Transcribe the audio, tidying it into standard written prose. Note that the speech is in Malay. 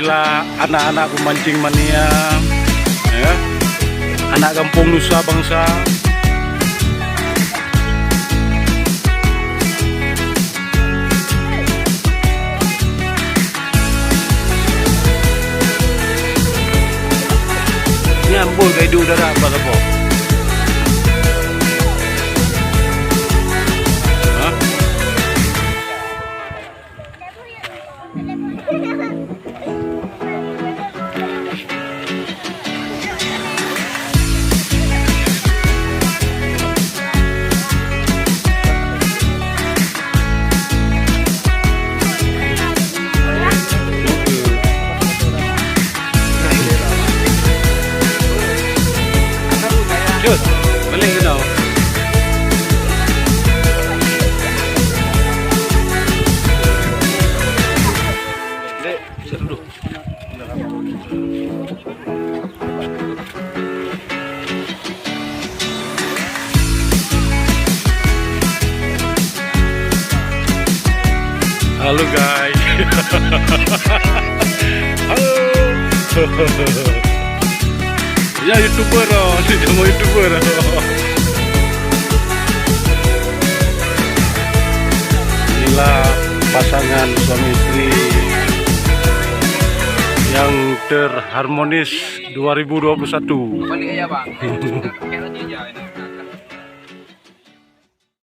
Inilah anak-anak pemancing mania, ya, anak kampung Nusa Bangsa. Nyambul kayak di udara apa kebo? Yus, balik ke dalam. Dek, bisa duduk. Halo guys. Halo. Ya YouTuber loh, dia mau YouTuber loh. Inilah pasangan suami istri yang terharmonis 2021. Balik aja bang.